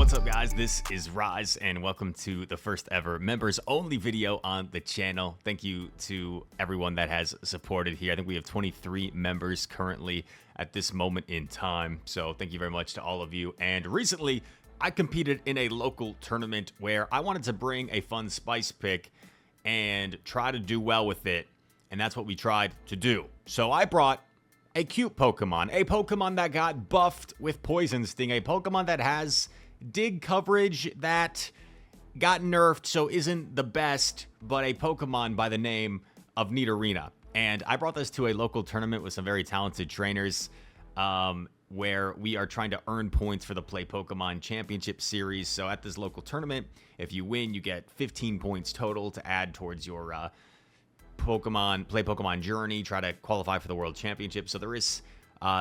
What's up, guys? This is Rise, and welcome to the first ever members only video on the channel. Thank you to everyone that has supported here. I think we have 23 members currently at this moment in time, so thank you very much to all of you. And recently I competed in a local tournament where I wanted to bring a fun spice pick and try to do well with it, and that's what we tried to do. So I brought a cute Pokemon, a Pokemon that got buffed with Poison Sting, a Pokemon that has dig coverage that got nerfed, so isn't the best, but a Pokemon by the name of Nidorina. And I brought this to a local tournament with some very talented trainers, where we are trying to earn points for the Play Pokemon Championship Series. So at this local tournament, if you win, you get 15 points total to add towards your Play Pokemon journey, try to qualify for the World Championship. So there is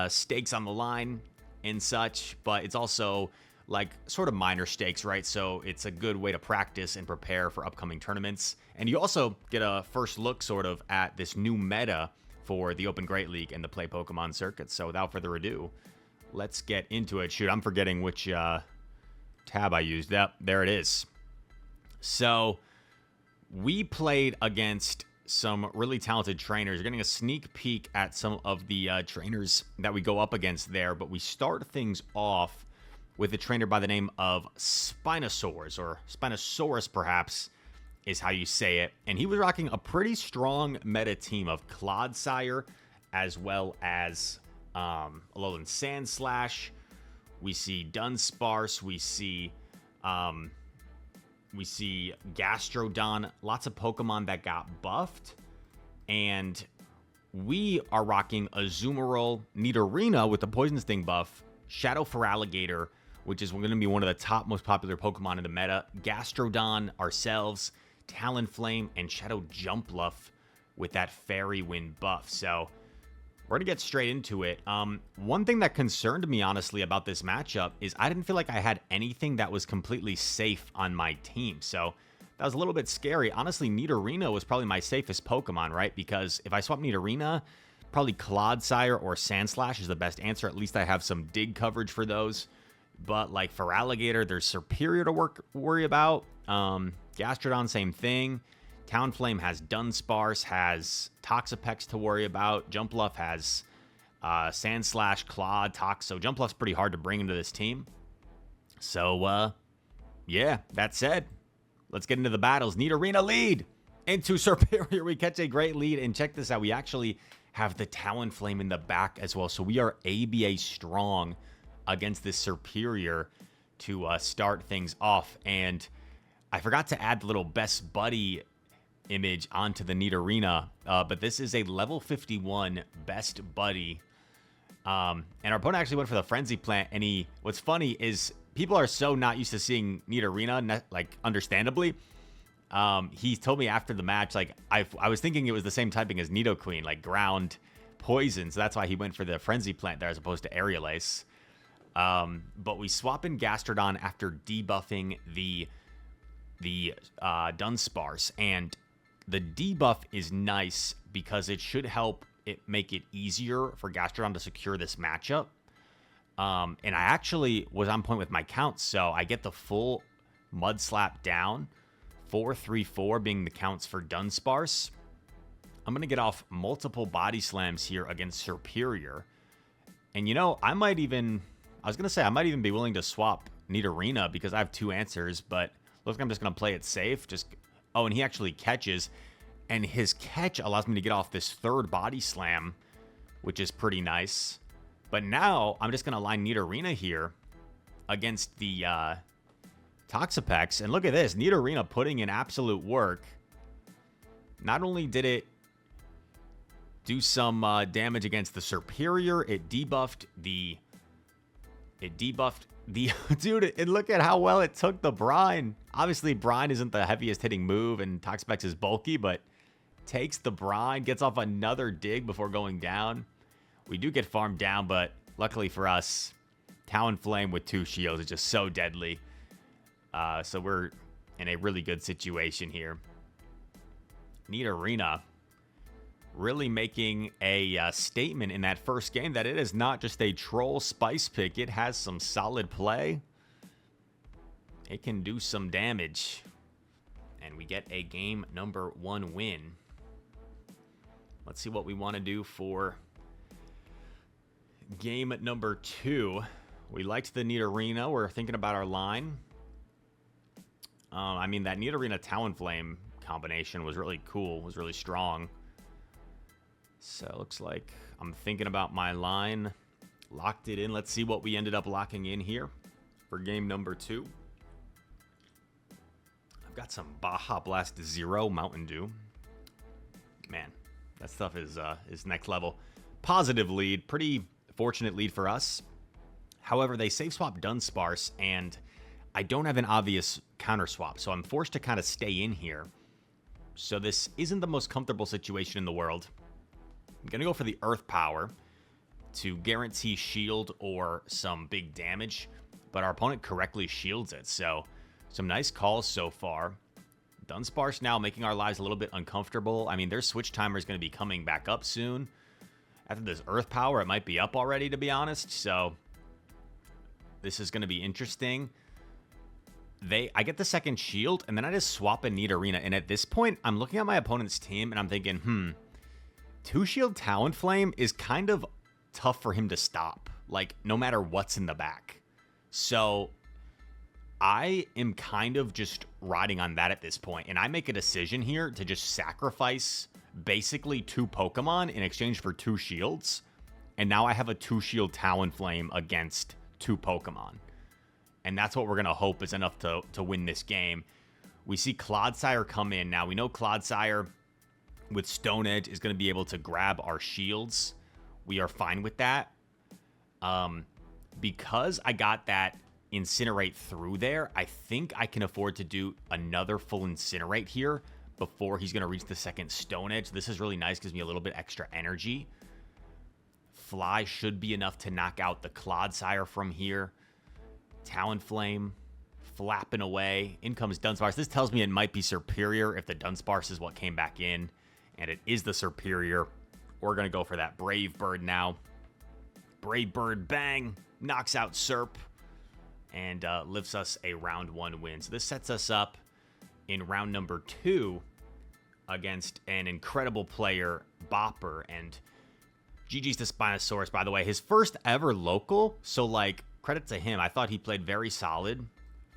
stakes on the line and such, but it's also like sort of minor stakes, right? So it's a good way to practice and prepare for upcoming tournaments. And you also get a first look sort of at this new meta for the Open Great League and the Play Pokemon circuit. So without further ado, let's get into it. Shoot, I'm forgetting which tab I used. Yep, there it is. So we played against some really talented trainers. You're getting a sneak peek at some of the trainers that we go up against there, but we start things off with a trainer by the name of Spinosaurus, or Spinosaurus perhaps is how you say it. And he was rocking a pretty strong meta team of Clodsire, as well as Alolan Sandslash. We see Dunsparce. We see Gastrodon. Lots of Pokemon that got buffed. And we are rocking Azumarill, Nidorina with the Poison Sting buff, Shadow Feraligatr, which is going to be one of the top most popular Pokemon in the meta, Gastrodon ourselves, Talonflame, and Shadow Jumpluff with that Fairy Wind buff. So we're going to get straight into it. One thing that concerned me, honestly, about this matchup is I didn't feel like I had anything that was completely safe on my team. So that was a little bit scary. Honestly, Nidorina was probably my safest Pokemon, right? Because if I swap Nidorina, probably Clodsire or Sandslash is the best answer. At least I have some dig coverage for those. But like Feraligatr, there's Superior to worry about. Gastrodon, same thing. Talonflame has Dunsparce, has Toxapex to worry about. Jumpluff has Sandslash, Claw, Tox. So Jumpluff's pretty hard to bring into this team. So, yeah, that said, let's get into the battles. Nidorina lead into Superior. We catch a great lead, and check this out. We actually have the Talonflame in the back as well. So we are ABA strong against this Superior to start things off. And I forgot to add the little best buddy image onto the Nidorina, but this is a level 51 best buddy. And our opponent actually went for the Frenzy Plant, and what's funny is people are so not used to seeing Nidorina, like, understandably. He told me after the match, like, I was thinking it was the same typing as Nidoqueen, like ground poison, so that's why he went for the Frenzy Plant there as opposed to Aerial Ace. But we swap in Gastrodon after debuffing the Dunsparce, and the debuff is nice because it should help it make it easier for Gastrodon to secure this matchup. And I actually was on point with my counts, so I get the full Mud Slap down, 4-3-4 being the counts for Dunsparce. I'm going to get off multiple Body Slams here against Superior. And, you know, I might even be willing to swap Nidorina because I have two answers, but looks like I'm just going to play it safe. Oh, and he actually catches, and his catch allows me to get off this third Body Slam, which is pretty nice. But now I'm just going to line Nidorina here against the Toxapex, and look at this, Nidorina putting in absolute work. Not only did it do some damage against the Superior, it debuffed the dude, and look at how well it took the Brine. Obviously, Brine isn't the heaviest hitting move, and Toxapex is bulky, but takes the Brine, gets off another dig before going down. We do get farmed down, but luckily for us, Talonflame with 2 shields is just so deadly. So we're in a really good situation here. Nidorina really making a statement in that first game that it is not just a troll spice pick. It has some solid play. it can do some damage. And we get a game number 1 win. Let's see what we want to do for game number 2. We liked the Nidorina. We're thinking about our line. I mean, that Nidorina Talonflame combination was really cool, was really strong. So it looks like I'm thinking about my line. Locked it in. Let's see what we ended up locking in here for game number 2. I've got some Baja Blast Zero Mountain Dew. Man, that stuff is next level. Positive lead. Pretty fortunate lead for us. However, they save swap Dunsparce, and I don't have an obvious counter swap, so I'm forced to kind of stay in here. So this isn't the most comfortable situation in the world. I'm going to go for the Earth Power to guarantee shield or some big damage, but our opponent correctly shields it, so some nice calls so far. Dunsparce now making our lives a little bit uncomfortable. I mean, their switch timer is going to be coming back up soon. After this Earth Power, it might be up already, to be honest. So this is going to be interesting. I get the second shield, and then I just swap a Nidorina. And at this point, I'm looking at my opponent's team, and I'm thinking, 2-shield Talonflame is kind of tough for him to stop, like, no matter what's in the back. So I am kind of just riding on that at this point, and I make a decision here to just sacrifice basically 2 Pokemon in exchange for 2 shields, and now I have a 2-shield Talonflame against 2 Pokemon, and that's what we're going to hope is enough to win this game. We see Clodsire come in. Now, we know Clodsire with Stone Edge is going to be able to grab our shields. We are fine with that. Because I got that Incinerate through there, I think I can afford to do another full Incinerate here before he's going to reach the second Stone Edge. This is really nice, gives me a little bit extra energy. Fly should be enough to knock out the Clodsire from here. Talonflame flapping away. In comes Dunsparce. This tells me it might be superior if the Dunsparce is what came back in, and it is the superior. We're going to go for that Brave Bird now. Brave Bird, bang, knocks out Serp, and lifts us a round 1 win. So this sets us up in round number 2 against an incredible player, Bopper. And GG's to Spinosaurus, by the way. His first ever local, so, like, credit to him. I thought he played very solid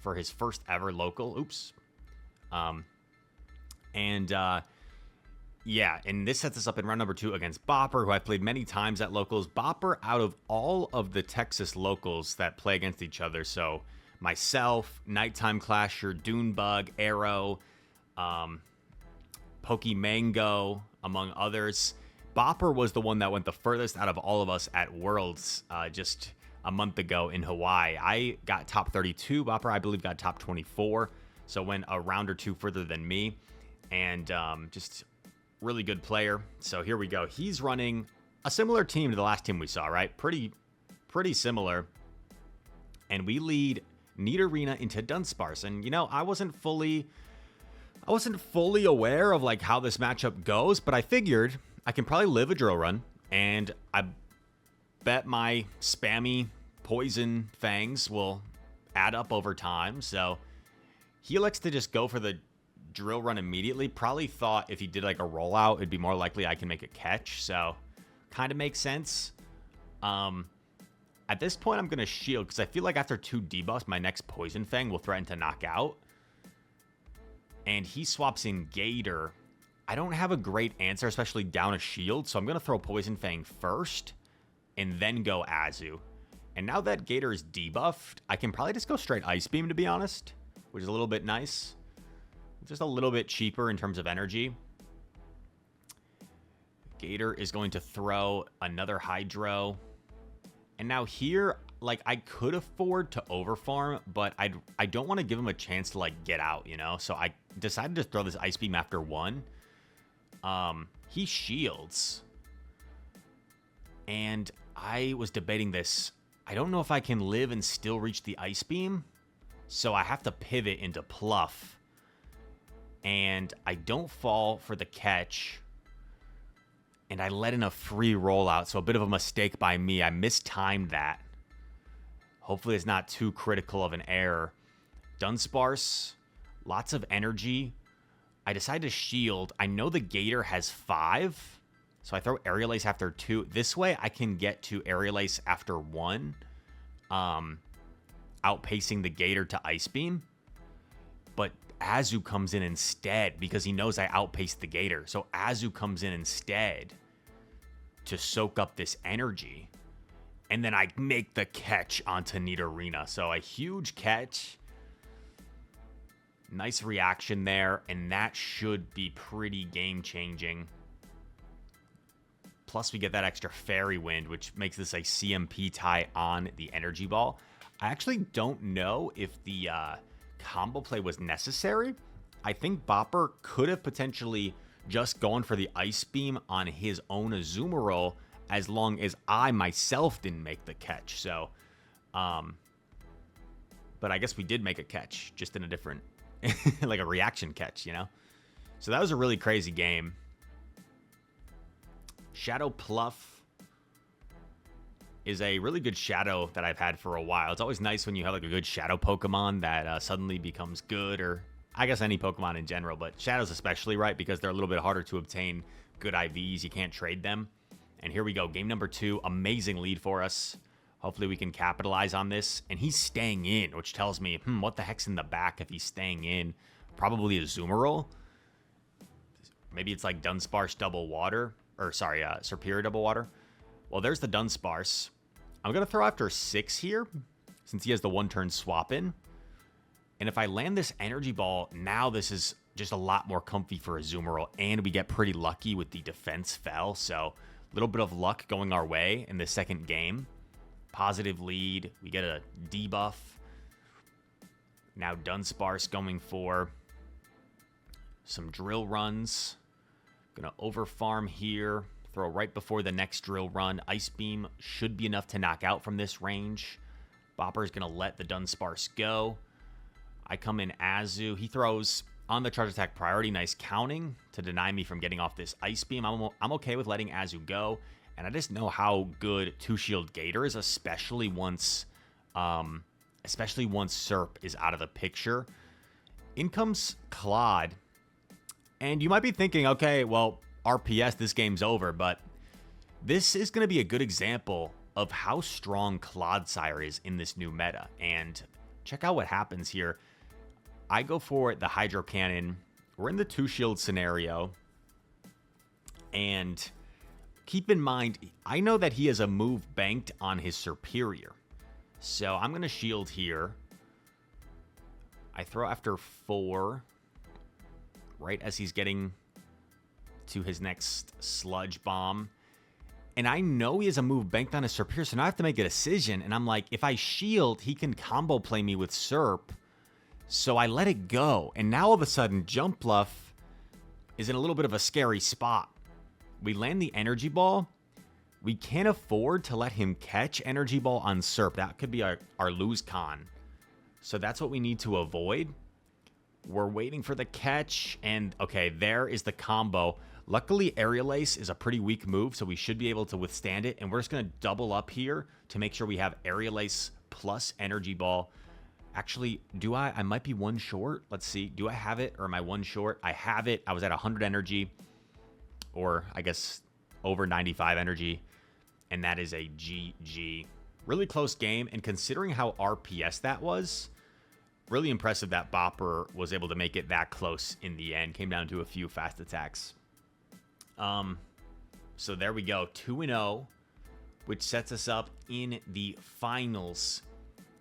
for his first ever local. Oops. Yeah, and this sets us up in round number 2 against Bopper, who I've played many times at locals. Bopper, out of all of the Texas locals that play against each other, so myself, Nighttime Clasher, Dunebug, Arrow, Pokemango, among others, Bopper was the one that went the furthest out of all of us at Worlds just a month ago in Hawaii. I got top 32. Bopper, I believe, got top 24, so went a round or 2 further than me, and just really good player. So here we go. He's running a similar team to the last team we saw, right? Pretty similar. And we lead Nidorina into Dunsparce. And, you know, I wasn't fully aware of, like, how this matchup goes, but I figured I can probably live a drill run, and I bet my spammy poison fangs will add up over time. So he elects to just go for the drill run immediately. Probably thought if he did like a rollout, it'd be more likely I can make a catch. So kind of makes sense. At this point, I'm going to shield because I feel like after 2 debuffs, my next Poison Fang will threaten to knock out. And he swaps in Gator. I don't have a great answer, especially down a shield. So I'm going to throw Poison Fang first and then go Azu. And now that Gator is debuffed, I can probably just go straight Ice Beam, to be honest, which is a little bit nice. Just a little bit cheaper in terms of energy. Gator is going to throw another Hydro. And now here, like, I could afford to overfarm, but I don't want to give him a chance to, like, get out, you know? So I decided to throw this Ice Beam after 1. He shields. And I was debating this. I don't know if I can live and still reach the Ice Beam. So I have to pivot into Pluff. And I don't fall for the catch. And I let in a free rollout. So a bit of a mistake by me. I mistimed that. Hopefully it's not too critical of an error. Dunsparce, lots of energy. I decide to shield. I know the Gator has 5, so I throw Aerial Ace after 2. This way, I can get to Aerial Ace after 1, outpacing the Gator to Ice Beam. But Azu comes in instead because he knows I outpaced the Gator. So Azu comes in instead to soak up this energy. And then I make the catch onto Nidorina. So a huge catch. Nice reaction there, and that should be pretty game-changing. Plus, we get that extra Fairy Wind, which makes this a CMP tie on the Energy Ball. I actually don't know if the combo play was necessary. I think Bopper could have potentially just gone for the Ice Beam on his own Azumarill as long as I myself didn't make the catch. So, but I guess we did make a catch, just in a different... like a reaction catch, you know? So that was a really crazy game. Shadow Pluff is a really good shadow that I've had for a while. It's always nice when you have like a good shadow Pokemon that suddenly becomes good, or I guess any Pokemon in general, but shadows especially, right? Because they're a little bit harder to obtain good IVs. You can't trade them. And here we go. Game number 2. Amazing lead for us. Hopefully we can capitalize on this. And he's staying in, which tells me, what the heck's in the back if he's staying in? Probably a Azumarill. Maybe it's like Dunsparce double water. Or, sorry, Serperior double water. Well, there's the Dunsparce. I'm going to throw after 6 here, since he has the 1-turn swap in. And if I land this Energy Ball, now this is just a lot more comfy for a Azumarill. And we get pretty lucky with the defense fell. So, a little bit of luck going our way in the second game. Positive lead. We get a debuff. Now Dunsparce going for some drill runs. Gonna overfarm here. Throw right before the next drill run. Ice Beam should be enough to knock out from this range. Bopper's gonna let the Dunsparce go. I come in Azu. He throws on the charge attack priority. Nice counting to deny me from getting off this Ice Beam. I'm okay with letting Azu go. And I just know how good 2-Shield Gator is, especially once Serp is out of the picture. In comes Claude. And you might be thinking, okay, well, RPS, this game's over. But this is going to be a good example of how strong Clodsire is in this new meta. And check out what happens here. I go for the Hydro Cannon. We're in the 2-Shield scenario. And... keep in mind, I know that he has a move banked on his Serperior. So I'm going to shield here. I throw after 4. Right as he's getting to his next Sludge Bomb. And I know he has a move banked on his Serperior, so now I have to make a decision. And I'm like, if I shield, he can combo play me with Serp. So I let it go. And now all of a sudden, Jump Bluff is in a little bit of a scary spot. We land the Energy Ball. We can't afford to let him catch Energy Ball on Serp. That could be our lose con. So that's what we need to avoid. We're waiting for the catch. And, okay, there is the combo. Luckily, Aerial Ace is a pretty weak move, so we should be able to withstand it. And we're just going to double up here to make sure we have Aerial Ace plus Energy Ball. Actually, do I? I might be 1 short. Let's see. Do I have it or am I 1 short? I have it. I was at 100 energy. Or, I guess, over 95 energy. And that is a GG. Really close game. And considering how RPS that was, really impressive that Bopper was able to make it that close in the end. Came down to a few fast attacks. So there we go. 2-0. Which sets us up in the finals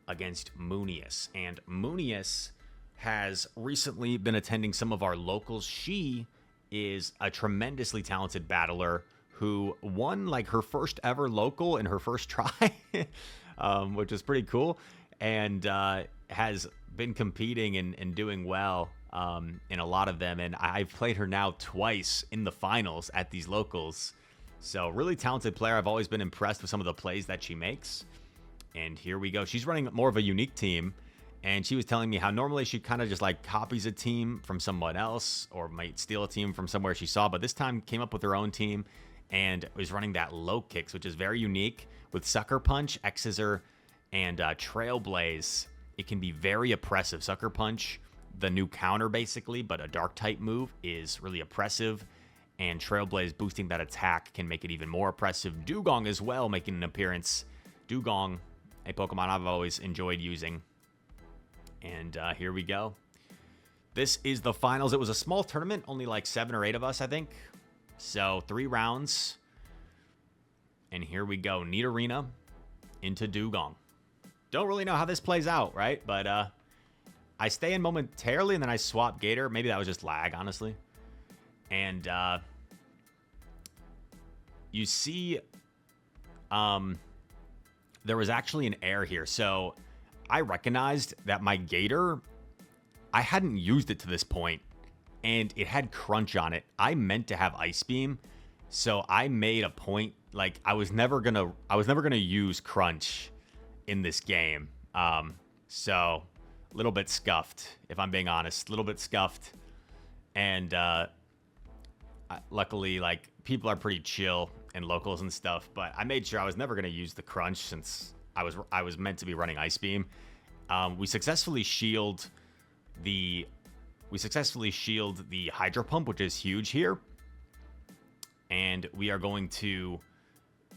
against Munus. And Munus has recently been attending some of our locals. She is a tremendously talented battler who won like her first ever local in her first try, which is pretty cool, and has been competing and doing well in a lot of them. And I've played her now twice in the finals at these locals. So really talented player. I've always been impressed with some of the plays that she makes. And here we go. She's running more of a unique team. And she was telling me how normally she kind of just like copies a team from someone else or might steal a team from somewhere she saw. But this time came up with her own team and was running that low kicks, which is very unique with Sucker Punch, X-Scissor, and Trailblaze. it can be very oppressive. Sucker Punch, the new counter basically, but a dark type move, is really oppressive. And Trailblaze boosting that attack can make it even more oppressive. Dugong as well making an appearance. Dugong, a Pokemon I've always enjoyed using. And here we go. This is the finals. It was a small tournament, only like 7 or 8 of us, I think. So 3 rounds. And here we go. Nidorina into Dugong. Don't really know how this plays out, right? But I stay in momentarily and then I swap Gator. Maybe that was just lag, honestly. And you see there was actually an error here. So I recognized that my Gator, I hadn't used it to this point, and it had Crunch on it. I meant to have Ice Beam, so I made a point, like I was never gonna use Crunch in this game. So a little bit scuffed, if I'm being honest, a little bit scuffed. And luckily, like, people are pretty chill and locals and stuff, but I made sure I was never gonna use the Crunch since I was meant to be running Ice Beam. We successfully shield the Hydro Pump, which is huge here. And we are going to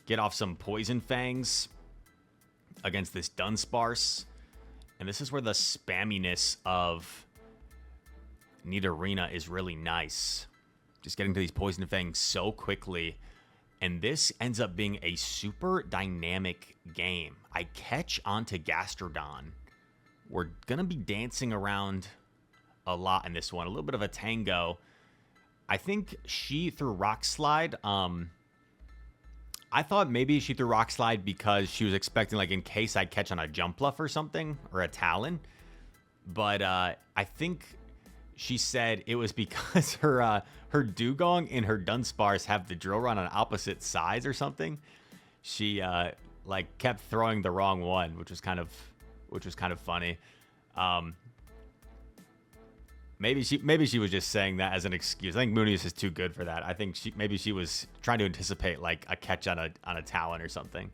get off some Poison Fangs against this Dunsparce. And this is where the spamminess of Nidorina is really nice. Just getting to these Poison Fangs so quickly. And this ends up being a super dynamic game. I catch onto Gastrodon. We're going to be dancing around a lot in this one. A little bit of a tango. I think she threw Rock Slide. I thought maybe she threw Rock Slide because she was expecting, like, in case I catch on a Jumpluff or something, or a Talon. But I think she said it was because her Dugong and her Dunsparce have the Drill Run on opposite sides or something. She like kept throwing the wrong one, which was kind of funny. Maybe she was just saying that as an excuse. I think Munus is too good for that. I think maybe she was trying to anticipate like a catch on a Talon or something.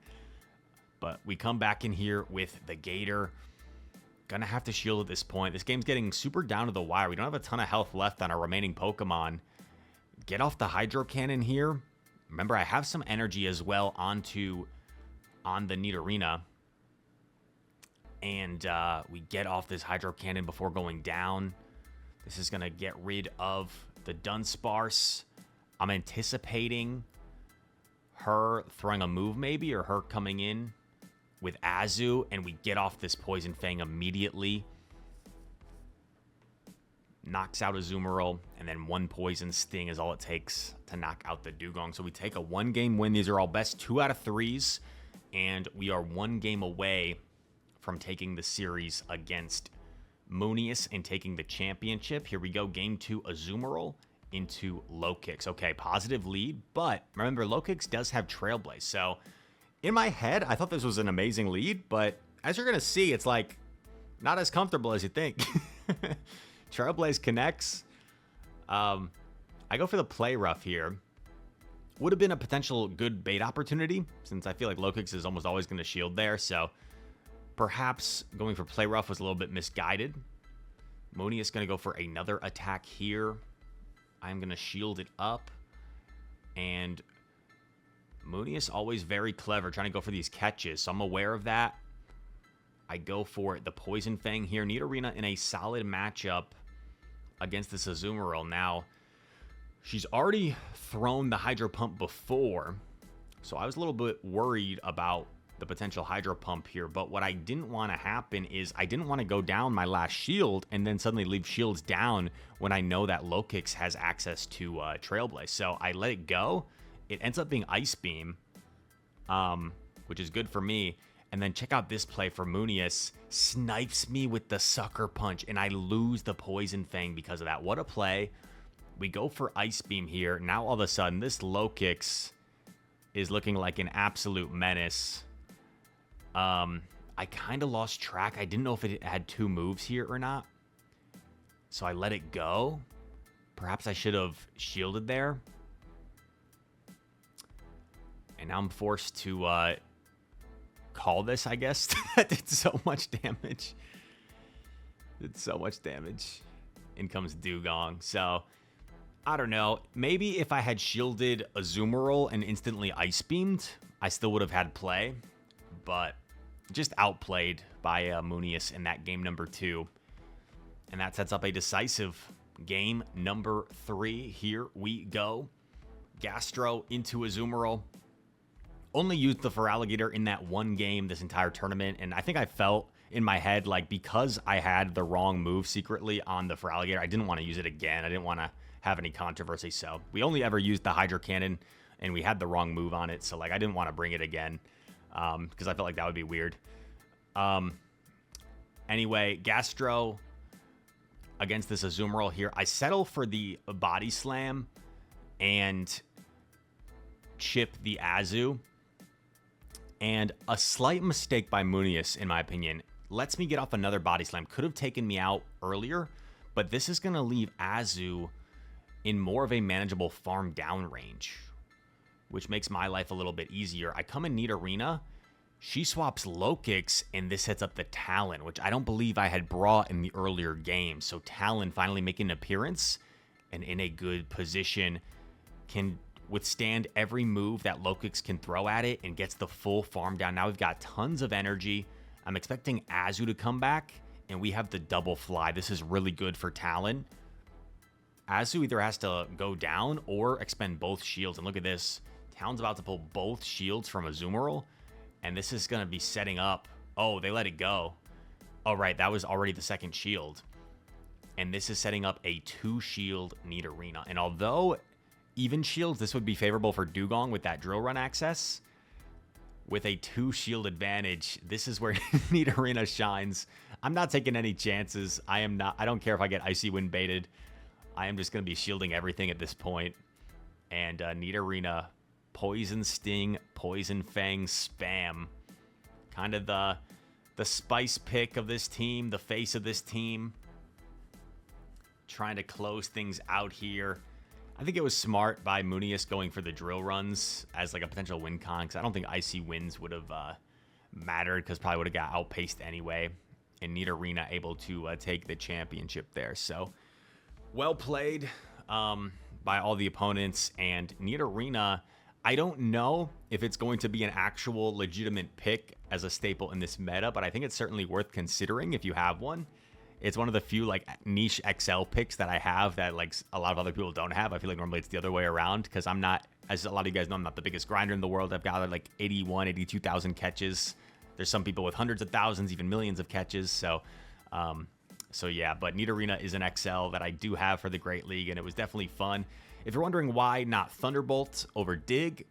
But we come back in here with the Gator. Gonna have to shield at this point. This game's getting super down to the wire. We don't have a ton of health left on our remaining Pokemon. Get off the Hydro Cannon here. Remember, I have some energy as well on the Nidorina. And we get off this Hydro Cannon before going down. This is going to get rid of the Dunsparce. I'm anticipating her throwing a move maybe, or her coming in with Azu, and we get off this Poison Fang immediately. Knocks out Azumarill, and then 1 Poison Sting is all it takes to knock out the Dugong. So we take a 1-game win. These are all best 2 out of 3s, and we are 1 game away from taking the series against Munus and taking the championship. Here we go, game 2, Azumarill into Low-Kicks. Okay, positive lead, but remember, Low-Kicks does have Trailblaze, so in my head, I thought this was an amazing lead, but as you're going to see, it's like not as comfortable as you think. Trailblaze connects. I go for the Play Rough here. Would have been a potential good bait opportunity, since I feel like Low-Kicks is almost always going to shield there, so perhaps going for Play Rough was a little bit misguided. Moni is going to go for another attack here. I'm going to shield it up, and Munus always very clever, trying to go for these catches, so I'm aware of that. I go for the Poison Fang here. Nidorina in a solid matchup against this Azumarill. Now, she's already thrown the Hydro Pump before, so I was a little bit worried about the potential Hydro Pump here, but what I didn't want to happen is I didn't want to go down my last shield and then suddenly leave shields down when I know that Low-Kicks has access to Trailblaze, so I let it go. It ends up being Ice Beam, which is good for me. And then check out this play for Munus. Snipes me with the Sucker Punch, and I lose the Poison Fang because of that. What a play. We go for Ice Beam here. Now, all of a sudden, this Low-Kicks is looking like an absolute menace. I kind of lost track. I didn't know if it had 2 moves here or not. So I let it go. Perhaps I should have shielded there. And now I'm forced to call this, I guess. That did so much damage. Did so much damage. In comes Dugong. So, I don't know. Maybe if I had shielded Azumarill and instantly Ice Beamed, I still would have had play. But just outplayed by Munus in that game number 2. And that sets up a decisive game number 3. Here we go. Gastro into Azumarill. Only used the Feraligatr in that one game this entire tournament. And I think I felt in my head, like, because I had the wrong move secretly on the Feraligatr, I didn't want to use it again. I didn't want to have any controversy. So we only ever used the Hydro Cannon, and we had the wrong move on it. So, like, I didn't want to bring it again because I felt like that would be weird. Anyway, Gastro against this Azumarill here. I settle for the Body Slam and chip the Azu. And a slight mistake by Munus, in my opinion, lets me get off another Body Slam. Could have taken me out earlier, but this is going to leave Azu in more of a manageable farm down range, which makes my life a little bit easier. I come in Nidorina. She swaps low kicks, and this sets up the Talon, which I don't believe I had brought in the earlier game. So Talon finally making an appearance and in a good position, can withstand every move that low kicks can throw at it and gets the full farm down. Now we've got tons of energy. I'm expecting Azu to come back, and we have the double fly. This is really good for Talon. Azu either has to go down or expend both shields. And look at this. Talon's about to pull both shields from Azumarill. And this is going to be setting up. Oh, they let it go. Oh, right. That was already the second shield. And this is setting up a 2-shield Nidorina. And although even shields, this would be favorable for Dugong with that drill run access. With a 2-shield advantage, this is where Nidorina shines. I'm not taking any chances. I don't care if I get Icy Wind baited. I am just going to be shielding everything at this point. And Nidorina, Poison Sting, Poison Fang, spam. Kind of the spice pick of this team, the face of this team. Trying to close things out here. I think it was smart by Munus going for the drill runs as like a potential win con, because I don't think Icy Winds would have mattered, because probably would have got outpaced anyway. And Nidorina able to take the championship there. So, well played by all the opponents. And Nidorina, I don't know if it's going to be an actual legitimate pick as a staple in this meta, but I think it's certainly worth considering if you have one. It's one of the few like niche XL picks that I have that like a lot of other people don't have. I feel like normally it's the other way around, because I'm not, as a lot of you guys know, I'm not the biggest grinder in the world. I've got like 82,000 catches. There's some people with hundreds of thousands, even millions of catches. So yeah, but Nidorina is an XL that I do have for the Great League, and it was definitely fun. If you're wondering why not Thunderbolt over Dig,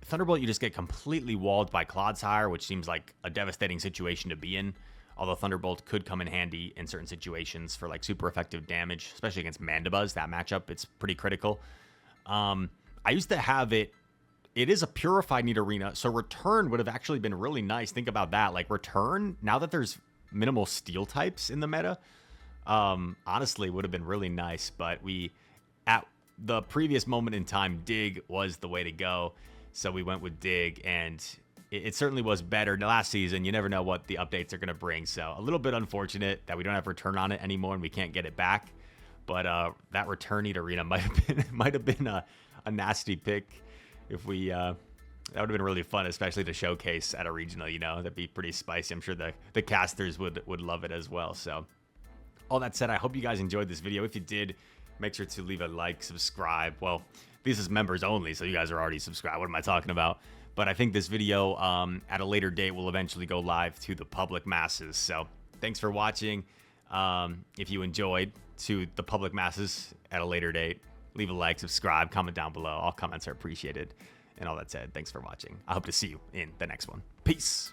Thunderbolt you just get completely walled by Clodsire, which seems like a devastating situation to be in. Although Thunderbolt could come in handy in certain situations for like super effective damage, especially against Mandibuzz. That matchup, it's pretty critical. I used to have it. It is a purified Nidorina, so Return would have actually been really nice. Think about that. Like Return, now that there's minimal steel types in the meta, honestly would have been really nice. But at the previous moment in time, Dig was the way to go. So we went with Dig, and it certainly was better last season. You never know what the updates are going to bring. So a little bit unfortunate that we don't have Return on it anymore and we can't get it back. But that Return Nidorina might have been a nasty pick if we that would have been really fun, especially to showcase at a regional. You know, that'd be pretty spicy. I'm sure the casters would love it as well. So all that said, I hope you guys enjoyed this video. If you did, make sure to leave a like, subscribe. Well, this is members only, so you guys are already subscribed. What am I talking about? But I think this video at a later date will eventually go live to the public masses. So thanks for watching. If you enjoyed, to the public masses at a later date, leave a like, subscribe, comment down below. All comments are appreciated. And all that said, thanks for watching. I hope to see you in the next one. Peace.